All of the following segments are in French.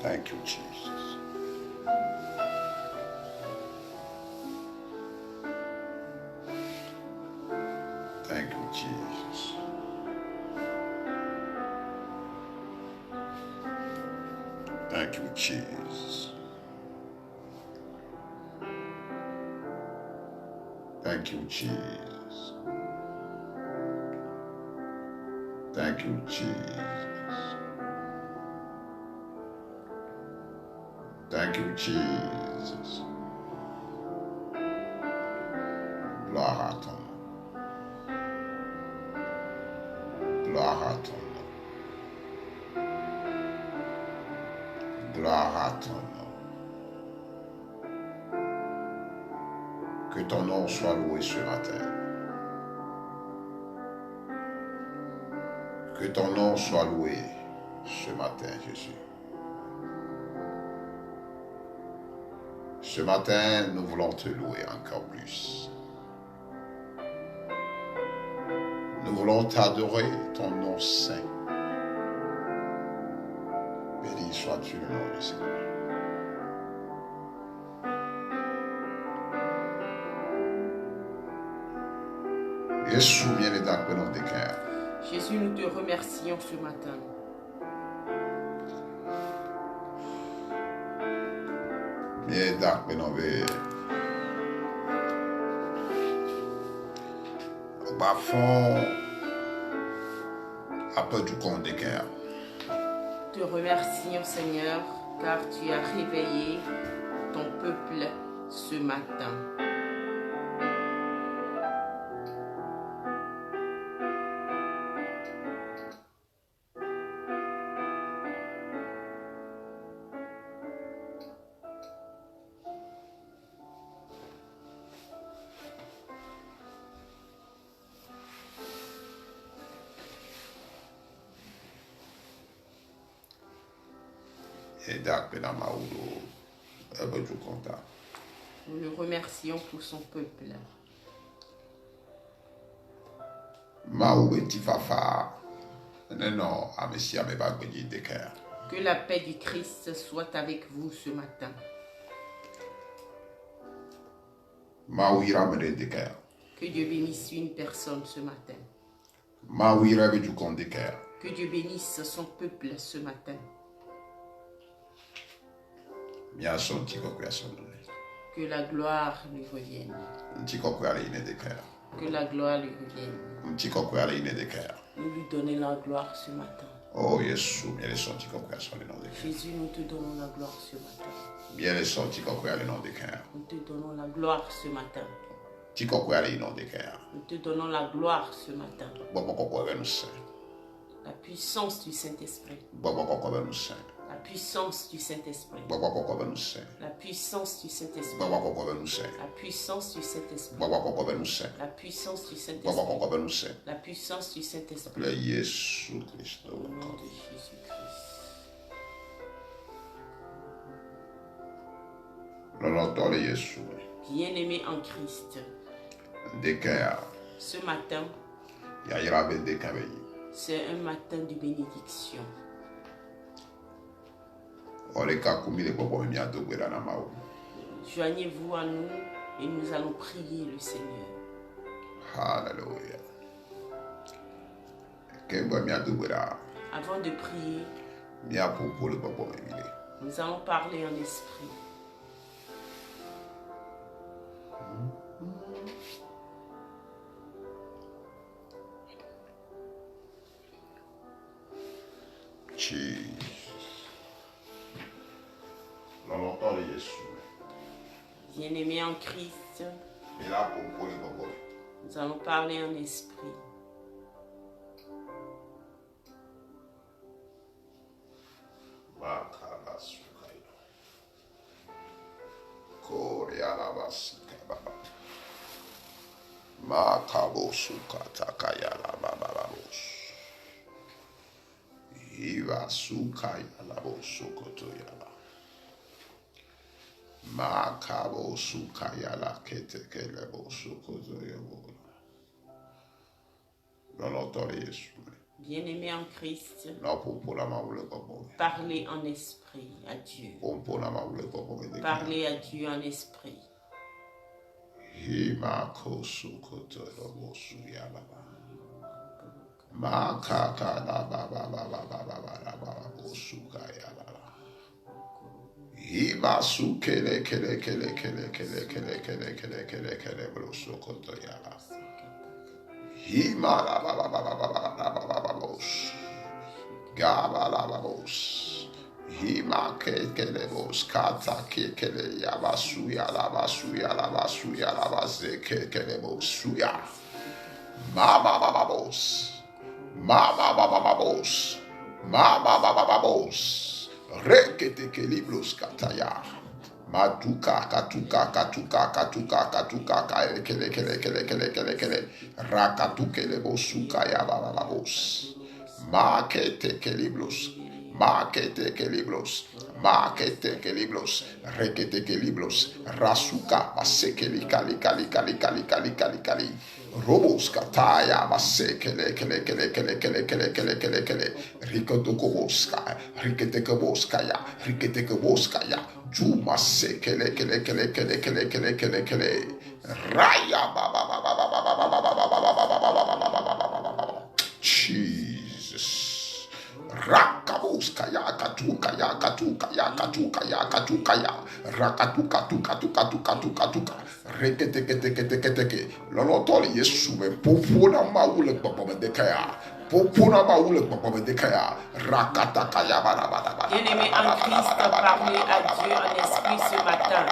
Thank you, Jesus. Thank you, Jesus. Thank you, Jesus. Thank you, Jesus. Thank you, Jesus. Thank you, Jesus. Gloire à ton nom. Gloire à ton nom. Gloire à ton nom. Que ton nom soit loué ce matin. Que ton nom soit loué ce matin, Jésus. Ce matin, nous voulons te louer encore plus. Nous voulons t'adorer, ton nom saint. Béni sois-tu le nom du Seigneur. Jésus, bien les dates dans tes cœurs. Jésus, nous te remercions ce matin. Bien les dates dans tes bas fond, après du compte des cœurs. Te remercions, Seigneur, car tu as réveillé ton peuple ce matin. Et d'acte dans ma ouro, après du compte. Nous le remercions pour son peuple. Ma ou ti fafa. Non, à monsieur me pas des cœurs. Que la paix du Christ soit avec vous ce matin. Ma ou ira me des cœurs. Que Dieu bénisse une personne ce matin. Ma ou ira avec du compte des cœurs. Que Dieu bénisse son peuple ce matin. Bien son petit coquillage. Que la gloire lui revienne. Un petit coquillage des cœurs. Que la gloire lui revienne. Un petit coquillage des cœurs. Nous lui donnons la gloire ce matin. Oh Jésus, bien les son petit coquillage le nom des cœurs. Jésus, nous te donnons la gloire ce matin. Bien les son petit coquillage le nom des cœurs. Nous te donnons la gloire ce matin. Petit coquillage le nom des cœurs. Nous te donnons la gloire ce matin. Bon coquillage nous saint. La puissance du Saint-Esprit. Bon coquillage nous saint. La puissance du Saint-Esprit. Bon coquillage nous saint. La puissance du Saint-Esprit. Bon coquillage nous saint. La puissance du Saint-Esprit. Bon coquillage nous saint. La puissance du Bon Saint-Esprit. coquillage nous saint. La puissance du Saint-Esprit. Le Jésus Christ. Au nom de Jésus-Christ. Le nom de Jésus. Bien-aimé en Christ, Des cœurs. ce matin, Il y a ira avec des cœurs. c'est un matin de bénédiction. Joignez-vous à nous et nous allons prier le Seigneur. Alléluia. Avant de prier, nous allons parler en esprit. Bien-aimés en Christ, nous allons parler en esprit. Makabo sukayala ketekelebo sukozoyobo. Dans l'autre Jésus. Bien-aimé en Christ, Non, pour la main, le papa. parlez en esprit à Dieu. Pour la main, le papa. Parlez à Dieu en esprit. Hima kosu koto lobo suya baba. Makaka la baba baba baba baba bosuka ya baba. Hima su kele kele kele kele kele kele kele kele kele kele bosu koto ya la. Hima la baba baba baba baba baba bos. Gaba la baba bos. Hima kele bos kata kele ya basu ya la basu ya la basu ya la base kele bosu ya. Mama baba bos. Mama baba bos. Mama baba bos. Rekete keliblos kataya. Matuka katuka katuka katuka katuka kele kele kele kele kele kele. Rakatu kele bosuka ya baba bos. Makete keliblos. Makete keliblos. Makete keliblos. Rekete keliblos. Rasuka basekeli kali kali kali kali kali kali kali. Robos kataya basekele kele kele kele kele kele kele kele kele. Rikoto koboska. Rikete koboska ya. Rikete koboska ya. Juma sekele kele kele kele kele kele kele kele. Raya baba baba baba baba baba baba baba baba. Jesus. Rakabuska ya katuka ya katuka ya katuka ya katuka ya rakatuka tuka tuka tuka tuka tuka rekete kete kete kete ke lolotoli Yesu me popona maule papa medekaya popona maule papa medekaya rakata kaya bara bara bara. Bien-aimé en Christ, parlez à Dieu en esprit ce matin.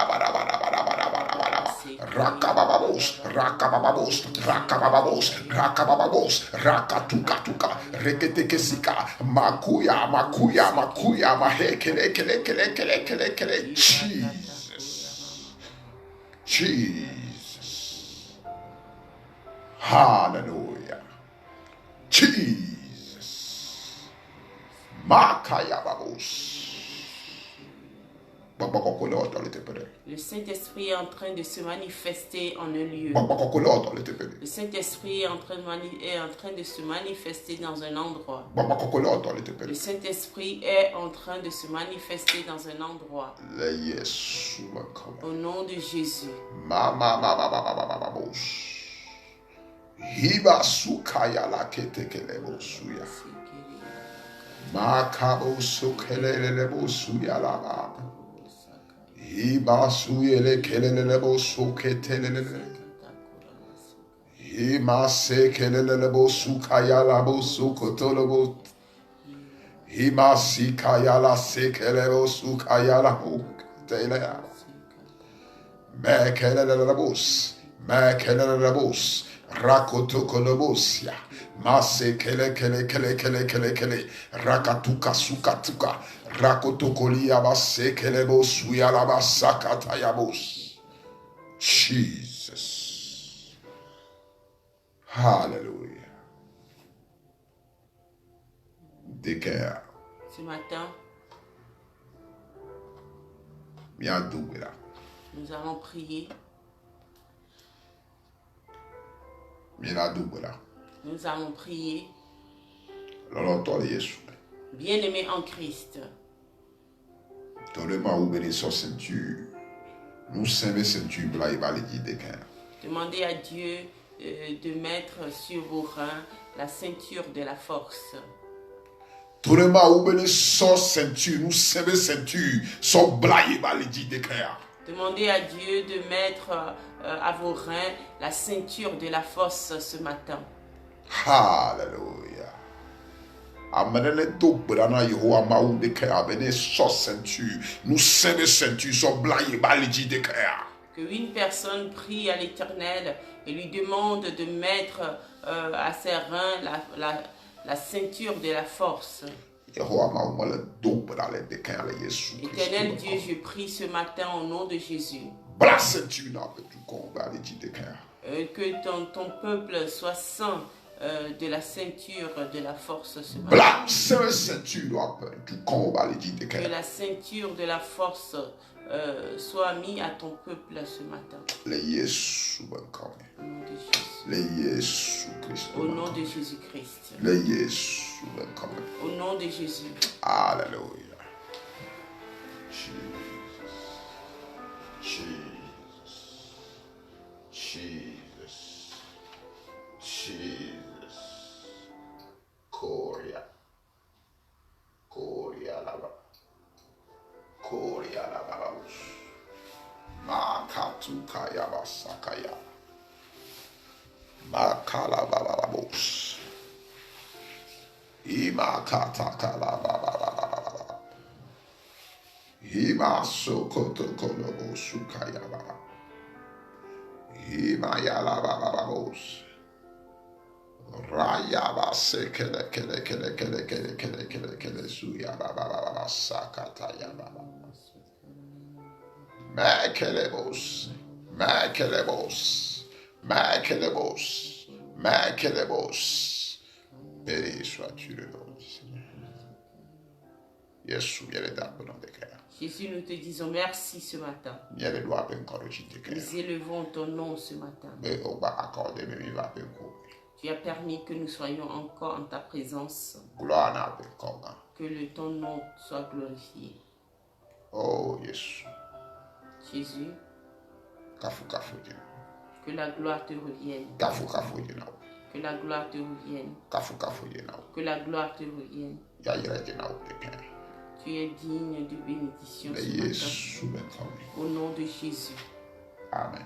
Rakababos, rakababos, rakababos, rakababos, rakatukatuka, reketekesika, makuya, makuya, makuya, mahekele, kele, kele, kele, kele, kele. Jesus. Jesus. Hallelujah. Jesus. Makaya babos. Le Saint-Esprit est en train de se manifester en un lieu. Le Saint-Esprit est en train de se manifester dans un endroit. Le Saint-Esprit est en train de se manifester dans un endroit. Au nom de Jésus. Hiba sukaya la ketekele bosuya. Makabo sukelele bosuya la ba. Hiba suyele kelele bosuketelele. Hima sekelele bosukaya la bosukotolo bo. Hima sikaya la sekele bosukaya la boketele. Mekelele bos. Mekelele bos. Rakotokolobosia. Mase kele kele kele kele kele kele. Rakatuka sukatuka. Rakotokolia base kelebo suyalaba sakatayabos. Jesus. Hallelujah. Déclare. Ce matin, nous allons prier. Nous allons prier. Bien-aimé en Christ. Demandez à Dieu de mettre sur vos reins la ceinture de la force. Demandez à Dieu de mettre à vos reins la ceinture de la force ce matin. Hallelujah. Que une personne prie à l'Éternel et lui demande de mettre à ses reins la ceinture de la force. Éternel Dieu, je prie ce matin au nom de Jésus. Que ton peuple soit saint de la ceinture de la force ce matin. Que la ceinture de la force soit mise à ton peuple ce matin. Au nom de Jésus. Jésus-Christ. Au nom de Jésus-Christ. Le Jésus. Au nom de Jésus. Alléluia. Jesus. Jesus. Jesus. Korea. Korea lava. Korea lava. Makatukaya basakaya. Makala bababos. Imakata baba. Ima sokoto kolobo sukaya baba. Ima yala bababos. Raya base kele suya baba sakata ya baba. Makelebos. Béni sois-tu le nom du Seigneur. Jésus, nous te disons merci ce matin. Nous élevons ton nom ce matin. Tu as permis que nous soyons encore en ta présence. Que ton nom soit glorifié. Oh, Jésus. Jésus. Que la gloire te revienne. Que la gloire te revienne. Que la gloire te revienne. Tu es digne de bénédiction ce matin. Au nom de Jésus. Amen.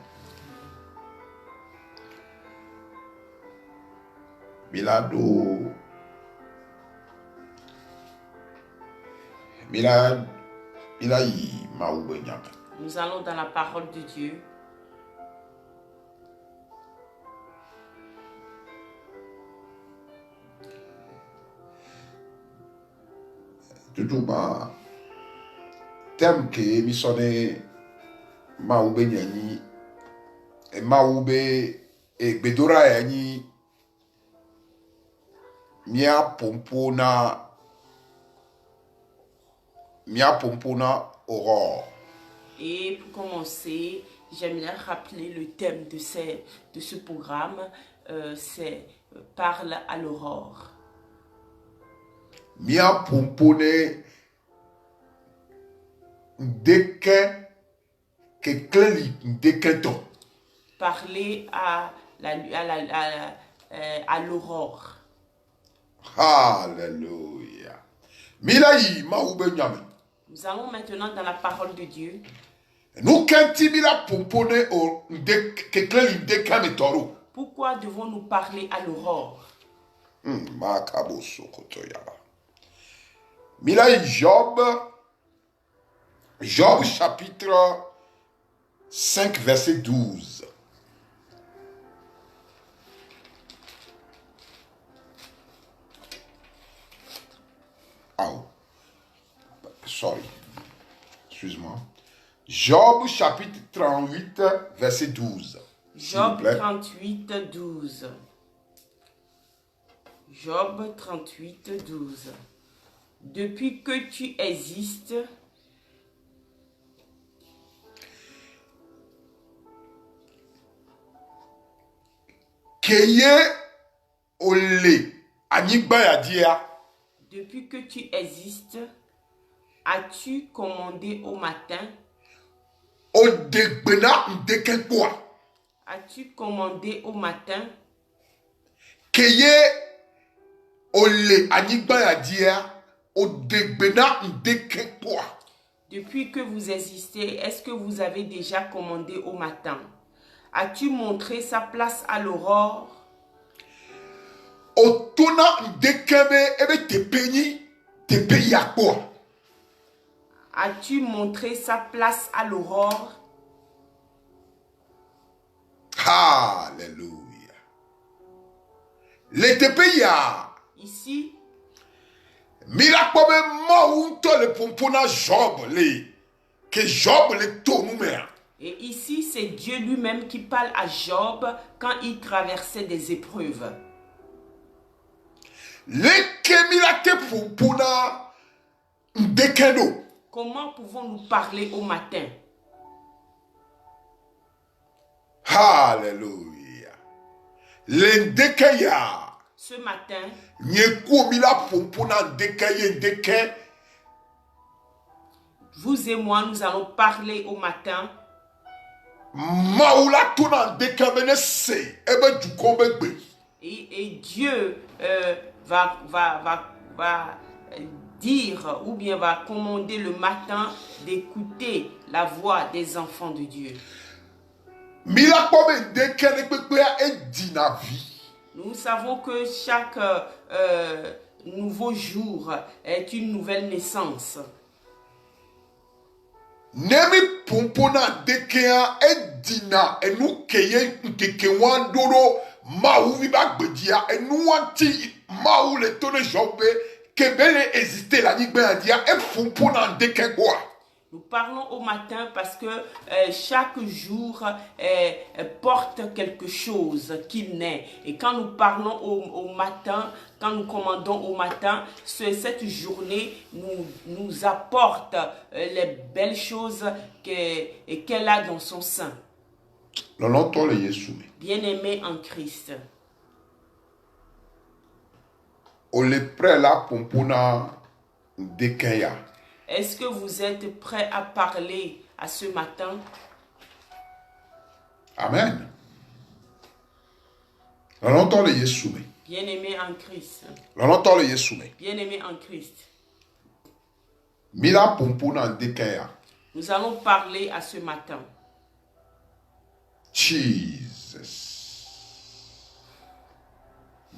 Milado. Nous allons dans la parole de Dieu. Tout ma thème que missionné maoube nyani e maoube e bedora yani mia pompona aurore. Et pour commencer, j'aimerais rappeler le thème de ce programme, c'est Parle à l'aurore. Mia pompone deke ke kleli deke to. Parler à l'aurore. Alléluia. Milayi maoube nyame. Nous allons maintenant dans la parole de Dieu. Nous kanti mila pompone o deke ke kleli deke metoro. Pourquoi devons-nous parler à l'aurore? Makabo sokoto yaba. Milayi Job chapitre 5 verset 12. Sorry. Excuse-moi. Job chapitre 38 verset 12. Job 38, 12. Job 38, 12. Depuis que tu existes, depuis que tu existes, as-tu commandé au matin? As-tu commandé au matin? Depuis que vous existez, est-ce que vous avez déjà commandé au matin? As-tu montré sa place à l'aurore? As-tu montré sa place à l'aurore? Alléluia. Ici, et ici, c'est Dieu lui-même qui parle à Job quand il traversait des épreuves. Comment pouvons-nous parler au matin? Alléluia. Ce matin, vous et moi, nous allons parler au matin. Et Dieu va dire ou bien va commander le matin d'écouter la voix des enfants de Dieu. Nous savons que chaque nouveau jour est une nouvelle naissance. Nemi pompona dekea edina enu keye nkekewandoro maou viba gbedia enu anti maou le tone jobe kebele hésiter la nigbe andia e pompona dekegwa. Nous parlons au matin parce que chaque jour porte quelque chose qu'il naît. Et quand nous parlons au matin, quand nous commandons au matin, cette journée nous apporte les belles choses qu'elle a dans son sein. Bien-aimé en Christ. Est-ce que vous êtes prêt à parler à ce matin? Amen. Bien-aimé en Christ. Bien-aimé en Christ. Nous allons parler à ce matin. Jesus.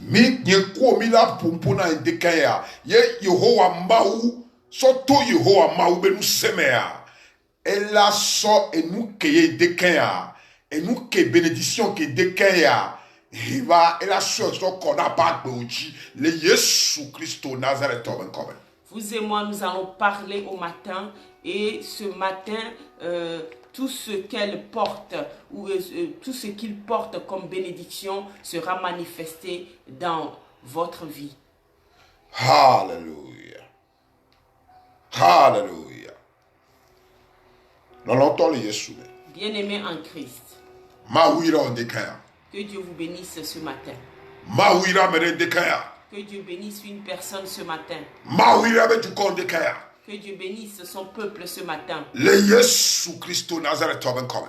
Mila pompona dekaya. Ye Yehowa Maou. Soto Yehowa Maou benu semea. Ela so enu keye dekaya. Enu ke bénédiction ke dekaya. Eva ela so kona bagbe oji. Le Yesu Christo Nazareth oben. Vous et moi, nous allons parler au matin. Et ce matin, tout ce qu'elle porte, ou tout ce qu'il porte comme bénédiction sera manifesté dans votre vie. Hallelujah. Hallelujah. Bien-aimé en Christ. Que Dieu vous bénisse ce matin. Que Dieu bénisse une personne ce matin. Que Dieu bénisse son peuple ce matin.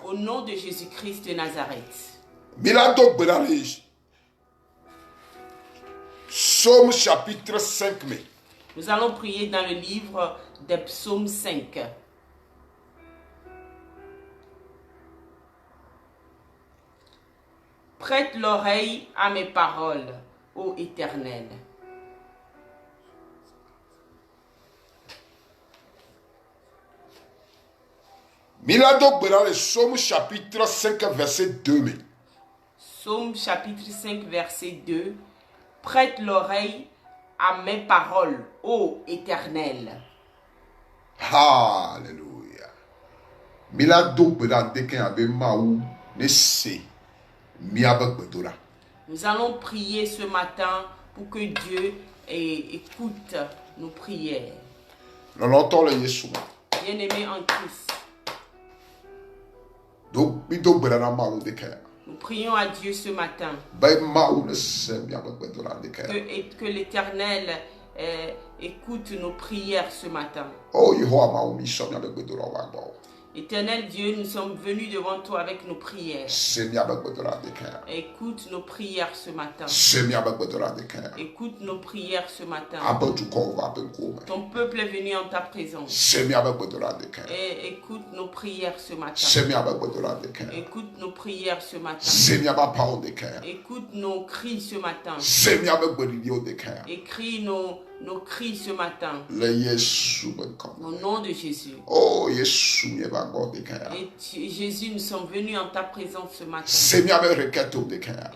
Au nom de Jésus-Christ de Nazareth. Psaume chapitre 5. Nous allons prier dans le livre des psaumes 5. Prête l'oreille à mes paroles, ô Éternel. Milado dans le psaume chapitre 5 verset 2. Psaume chapitre 5 verset 2. Prête l'oreille à mes paroles, ô Éternel. Alléluia. Milado dans deken abe maou ne se miabe bedora. Nous allons prier ce matin pour que Dieu écoute nos prières. Bien-aimé en Christ. Nous prions à Dieu ce matin. Que l'Éternel écoute nos prières ce matin. Éternel Dieu, nous sommes venus devant toi avec nos prières. Écoute nos prières ce matin. Écoute nos prières ce matin. Ton peuple est venu en ta présence. Et écoute nos prières ce matin. Écoute nos prières ce matin. Écoute nos cris ce matin. Écris nos cris ce matin. Au nom de Jésus. Oh, Jésus. Et Jésus, nous sommes venus en ta présence ce matin.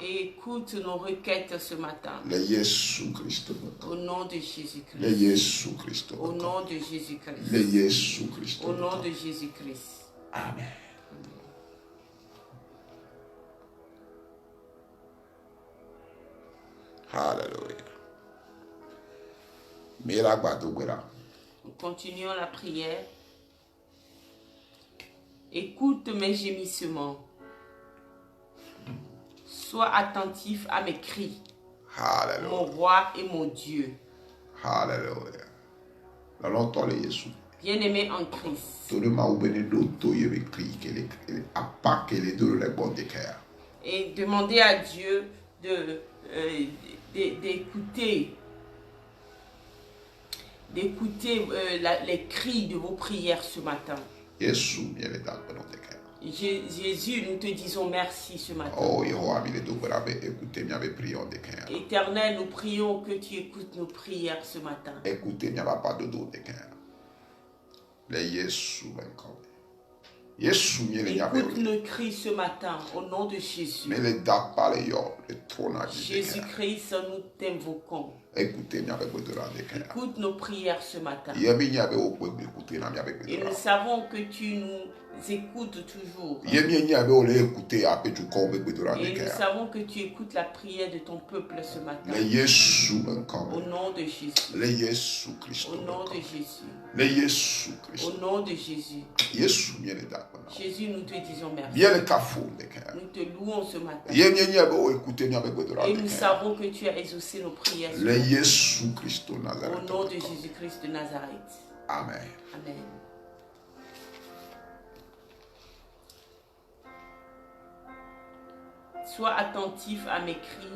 Et écoute nos requêtes ce matin. Au nom de Jésus-Christ. Au nom de Jésus-Christ. Au nom de Jésus-Christ. Amen. Alléluia. Nous continuons la prière. Écoute mes gémissements. Sois attentif à mes cris, Hallelujah. mon roi et mon Dieu. Hallelujah. Bien-aimé en Christ. Et demandez à Dieu d'écouter les cris de vos prières ce matin. Jésus, nous te disons merci ce matin. Éternel, nous prions que tu écoutes nos prières ce matin. Écoute nos cris ce matin au nom de Jésus. Jésus-Christ, nous t'invoquons. Écoute nos prières ce matin. Et nous savons que tu nous écoutes toujours. Et nous savons que tu écoutes la prière de ton peuple ce matin. Au nom de Jésus. Au nom de Jésus. Au nom de Jésus. Jésus, nous te disons merci. Nous te louons ce matin. Et nous savons que tu as exaucé nos prières. Au nom de Jésus-Christ de Nazareth. Amen. Amen. Sois attentif à mes cris,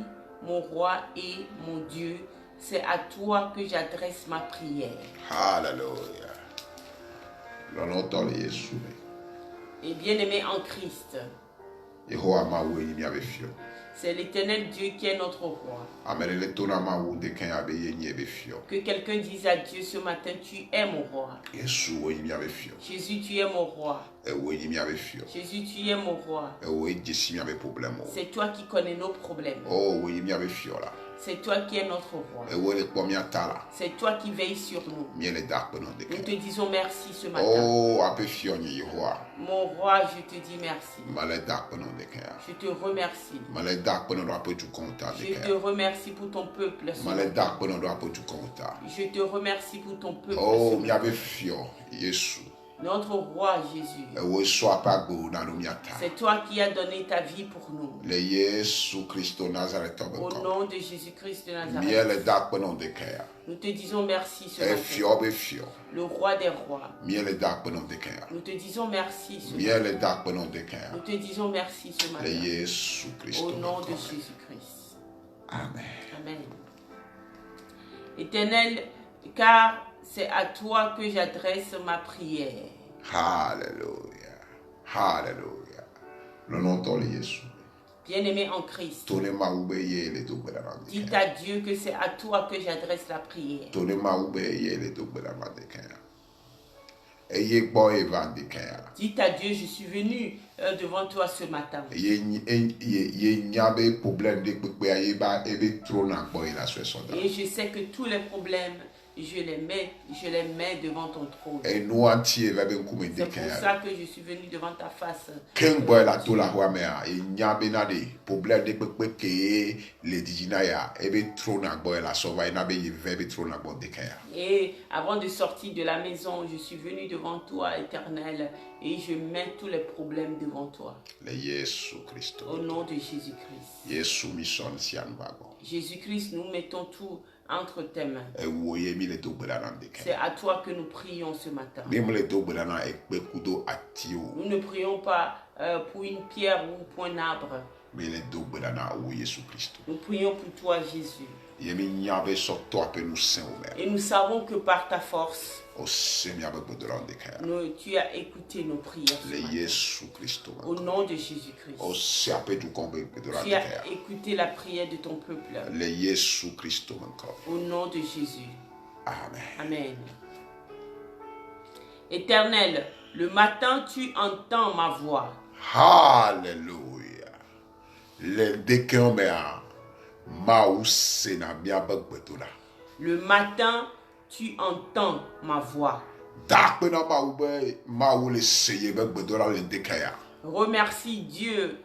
mon roi et mon Dieu. C'est à toi que j'adresse ma prière. Alléluia. Et bien-aimé en Christ, c'est l'Éternel Dieu qui est notre roi. Que quelqu'un dise à Dieu ce matin, tu es mon roi. Jésus, tu es mon roi. Jésus, tu es mon roi. C'est toi qui connais nos problèmes. C'est toi qui es notre roi. C'est toi qui veilles sur nous. Nous te disons merci ce matin. Mon roi, je te dis merci. Je te remercie. Je te remercie pour ton peuple ce matin. Je te remercie pour ton peuple ce matin. Notre roi Jésus. C'est toi qui as donné ta vie pour nous. Au nom de Jésus-Christ de Nazareth. Nous te disons merci ce matin. Le roi des rois. Nous te disons merci ce matin. Nous te disons merci ce matin. Au nom de Jésus-Christ. Amen. Amen. Éternel, car c'est à toi que j'adresse ma prière. Alléluia. Alléluia. Le nom de Jésus. Bien-aimé en Christ. Dites à Dieu que c'est à toi que j'adresse la prière. Dites à Dieu, je suis venu devant toi ce matin. Et je sais que tous les problèmes, je les mets devant ton trône. C'est pour ça que je suis venu devant ta face. Et avant de sortir de la maison, je suis venu devant toi, Éternel, et je mets tous les problèmes devant toi. Au nom de Jésus-Christ. Jésus-Christ, nous mettons tout entre tes mains. C'est à toi que nous prions ce matin. Nous ne prions pas pour une pierre ou pour un arbre. Nous prions pour toi, Jésus. Et nous savons que par ta force, tu as écouté nos prières. Au nom de Jésus-Christ. Tu as écouté la prière de ton peuple. Au nom de Jésus. Amen. Amen. Éternel, le matin tu entends ma voix. Alléluia. Le matin, tu entends ma voix. Remercie Dieu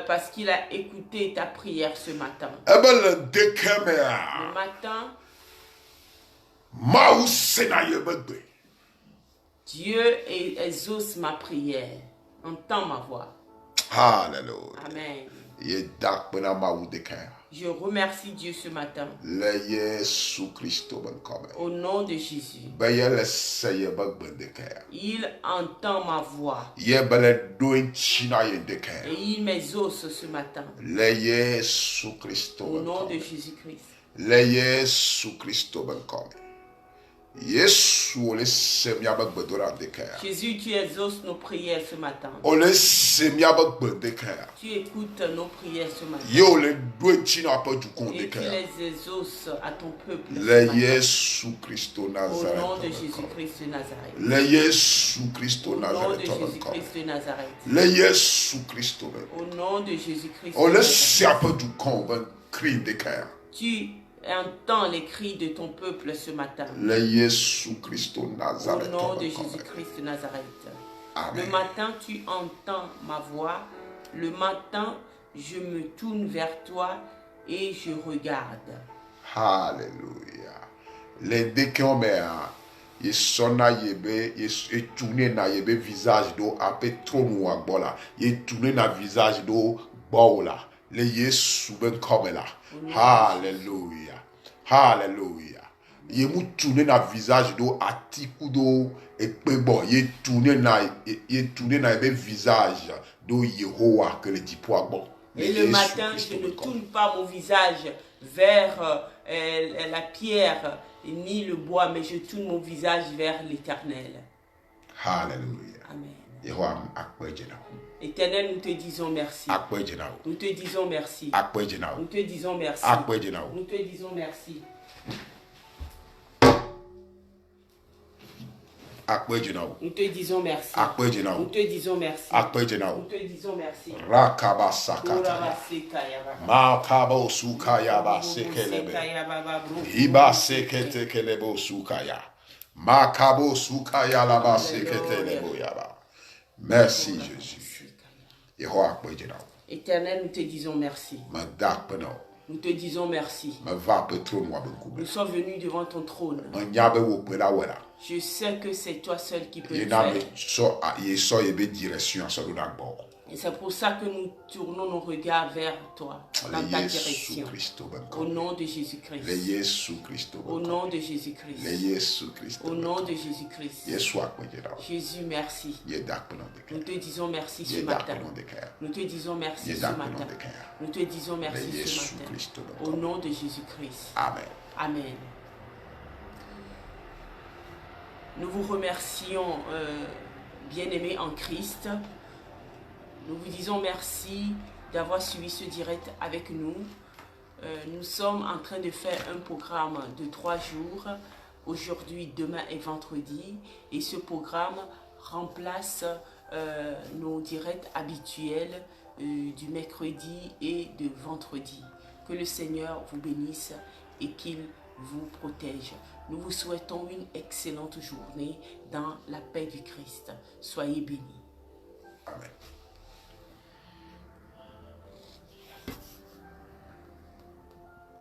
parce qu'il a écouté ta prière ce matin. Le matin, Dieu exauce ma prière. Entends ma voix. Alléluia. Amen. Je remercie Dieu ce matin. Au nom de Jésus. Il entend ma voix. Et il m'exauce ce matin. Au nom de Jésus-Christ. Jésus, tu exauces nos prières ce matin. Tu écoutes nos prières ce matin. Et tu les exauces à ton peuple ce matin. Au nom de Jésus-Christ de Nazareth. Au nom de Jésus-Christ de Nazareth. Au nom de Jésus-Christ de Nazareth. Tu entends les cris de ton peuple ce matin. Au nom de Jésus-Christ de Nazareth. Amen. Le matin, tu entends ma voix. Le matin, je me tourne vers toi et je regarde. Alléluia. Les décamères, ils sont ils tournent na yebe visage do apé trop noir bola. Ils tournent na visage do bola. Les Yesu ben comme là. Alléluia. Alléluia. Il m'a tourné na visage do atiku do et bon, il tourné na visage do Yehowa que le dipois bon. Et le matin, je ne tourne pas mon visage vers la pierre ni le bois, mais je tourne mon visage vers l'Éternel. Alléluia. Amen. Éternel, nous te disons merci. Nous te disons merci. Nous te disons merci. Nous te disons merci. Nous te disons merci. Nous te disons merci. Nous te disons merci. Rakabasakata. Makabo sukaya basekelebe. Iba sekete kelebo sukaya. Makabo sukaya la basekete lebo yaba. Merci Jésus. Éternel, nous te disons merci. Nous te disons merci. Nous sommes venus devant ton trône. Je sais que c'est toi seul qui peux le faire. Et c'est pour ça que nous tournons nos regards vers toi, dans ta direction. Au nom de Jésus-Christ. Au nom de Jésus-Christ. Au nom de Jésus-Christ. Jésus, merci. Nous te disons merci ce matin. Nous te disons merci ce matin. Nous te disons merci ce matin. Au nom de Jésus-Christ. Amen. Amen. Nous vous remercions, bien-aimés en Christ. Nous vous disons merci d'avoir suivi ce direct avec nous. Nous sommes en train de faire un programme de 3 jours, aujourd'hui, demain et vendredi. Et ce programme remplace nos directs habituels du mercredi et de vendredi. Que le Seigneur vous bénisse et qu'il vous protège. Nous vous souhaitons une excellente journée dans la paix du Christ. Soyez bénis. Amen.